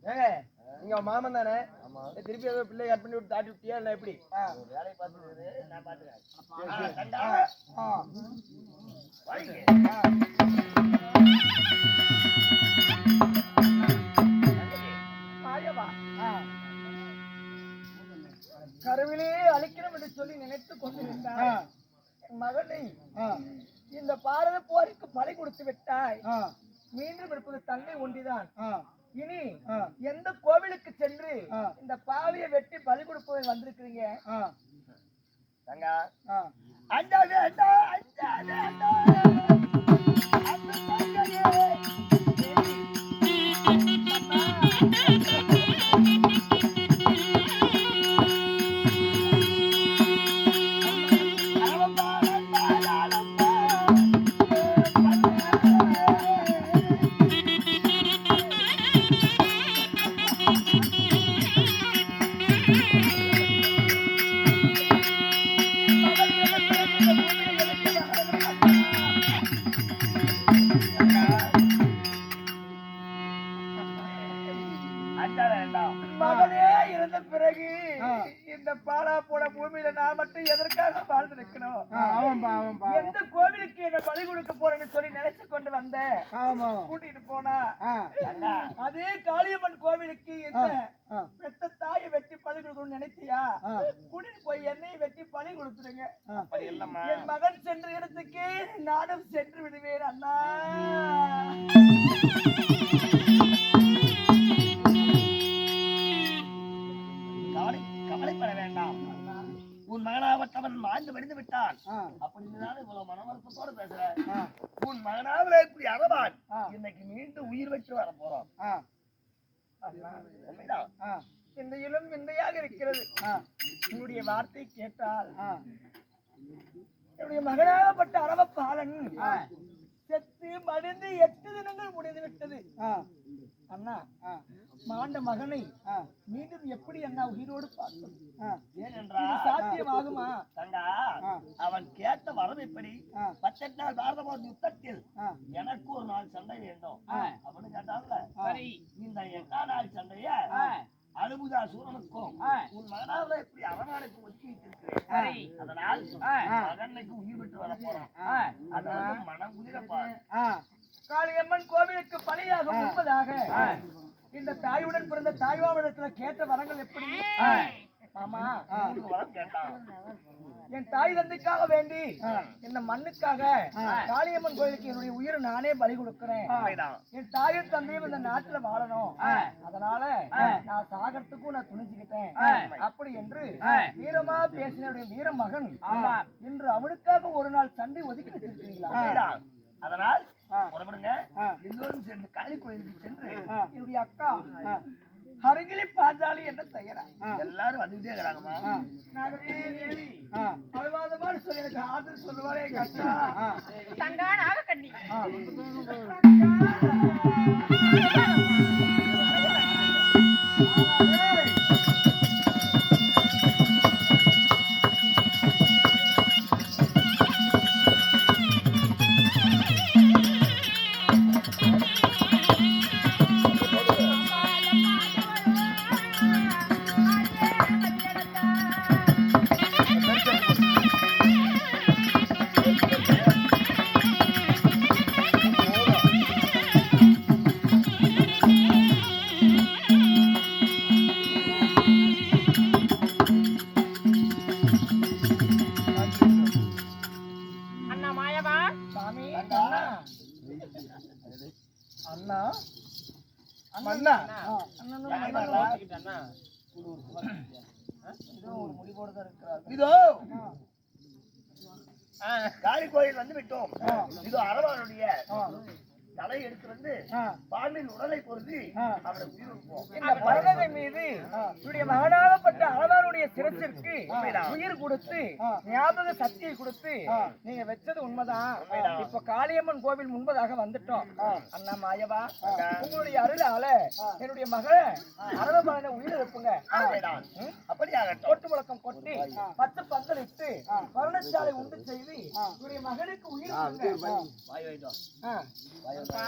நீங்க மாமன் தானே? திருப்பி ஏதோ பிள்ளை கட் பண்ணி விட்டு தாட்டி விட்டியா இல்ல எப்படி? வேலையை பார்த்துக்கிறது நான் பாத்துக்கிறேன். கருவிலே அழிக்கணும் என்று சொல்லி நினைத்து கொண்டிருந்தார் மகனை. இந்த பாரத போருக்கு பலி கொடுத்து விட்டாய். மீண்டும் இருப்பது தங்கை ஒன்றிதான். இனி எந்த கோவிலுக்கு சென்று இந்த பாவியை வெட்டி பலி கொடுப்பதை வந்திருக்கிறீங்க? அஞ்சாதே அண்டா அஞ்சாதே அண்டா மகனே இருந்த பிறகு இந்த பாலா போன பூமியில நான் மட்டும் எதற்காக வாழ்ந்து நிற்கணும்? எந்த கோவிலுக்கு என்ன பலி கொடுக்க போறேன்னு சொல்லி நினைச்சு கொண்டு வந்த கூட்டிட்டு போனா அதே காளியம்மன் கோவிலுக்கு என்ன பெத்த தாயை வெட்டி பலி கொடுக்கணும்னு நினைச்சியா? கூட்டிட்டு போய் என்னையும் வெட்டி பலி கொடுத்துருங்க. என் மகன் சென்ற இடத்துக்கு நானும் சென்று விடுவேன் அண்ணா. கவலைப்பட வேண்டாம். உன் மகனாவட்டவன் வாழ்ந்து விழுந்து விட்டான். அப்படின்னு இவ்வளவு மனவருத்தத்தோடு பேசுறேன். உன் மகனாவில இப்படி அறவான் இன்னைக்கு மீண்டும் உயிர் வச்சு வர போறோம். இந்த இளம் விந்தையாக இருக்கிறது. என்னுடைய வார்த்தை கேட்டால் என்னுடைய மகனாகப்பட்ட அரவப்பாலன் செத்து மடிந்து 8 தினங்கள் முடிந்து விட்டது. அண்ணா மாண்ட மகனை மீண்டும் எப்படி அண்ணா உயிரோடு பார்த்தோம்? ஏனென்றால் சாத்தியமாகுமா? தங்கா அவன் கேட்ட வரம் எப்படி? 18 நாள் பாரத போர் யுத்தத்தில் எனக்கு ஒரு நாள் சண்டை வேண்டும் அப்படின்னு கேட்டாங்கல்ல. சரி, இந்த 8ஆம் நாள் சண்டைய அழுபுதா சூரனுக்கும் உன் மகனாவில் எப்படி அரவானுக்கு ஒத்தி வைத்திருக்கிறேன். அதனால் மகனுக்கு உயிர் விட்டு வர போறான். அதனால மனம் குதிரப்பார். காளியம்மன் கோவிலுக்கு பலியாக முன்பதாக இந்த தாயுடன் பிறந்த தாய்மாமனிடத்துல கேட்ட வரங்கள் எப்படி? ஆமா, வரம் கேட்டான். என் தாய் தந்தைக்காக வேண்டி இந்த மண்ணுக்காக காளியம்மன் கோயிலுக்கு என்னுடைய உயிரை நானே பலி கொடுக்கிறேன். என் தாயும் தந்தையும் இந்த நாட்டுல வாழணும். அதனால நான் சாகறதுக்கும் நான் துணிச்சுக்கிட்டேன். அப்படி என்று வீரமா பேசின வீர மகன் இன்று அவனுக்காக ஒரு நாள் சண்டை ஒதுக்கி வச்சிருக்கீங்களா? அதனால் புறப்படுங்க, எல்லோரும் சேர்ந்து காளி கோயிலுக்கு சென்று என்னுடைய அக்கா அருகிலே பாஞ்சாலி என்ன செய்யறா? எல்லாரும் வந்துட்டே இருக்கிறாங்கம்மா. அழுவாதமான்னு சொல்லி எனக்கு ஆதரவு சொல்லுவாரே எங்க அக்கா. தங்கானாக கண்ணி காளி கோயில் வந்து விட்டோம். இது அரவானுடைய தலை எடுத்து வந்து பாலின் உடலை பொருத்தி அவரை உயிர் வைப்போம். இந்த பரதகை மீது இவருடைய மகனாகப்பட்ட அரவானுடைய சிரசிற்கு உயிர் கொடுத்து ஞாபக சக்தியை கொடுத்து நீங்க வச்சது உண்மைதான். இப்ப காளியம்மன் கோவில் முன்பதாக வந்துட்டோம். அண்ணா மாயவா, உங்களுடைய அருளால என்னுடைய மகளை அரவமான உயிர் வைப்புங்க. அப்படியாக கோட்டு முழக்கம் கொட்டி 10 பந்தலிட்டு பரணசாலை உண்டு செய்து இவருடைய மகனுக்கு உயிர்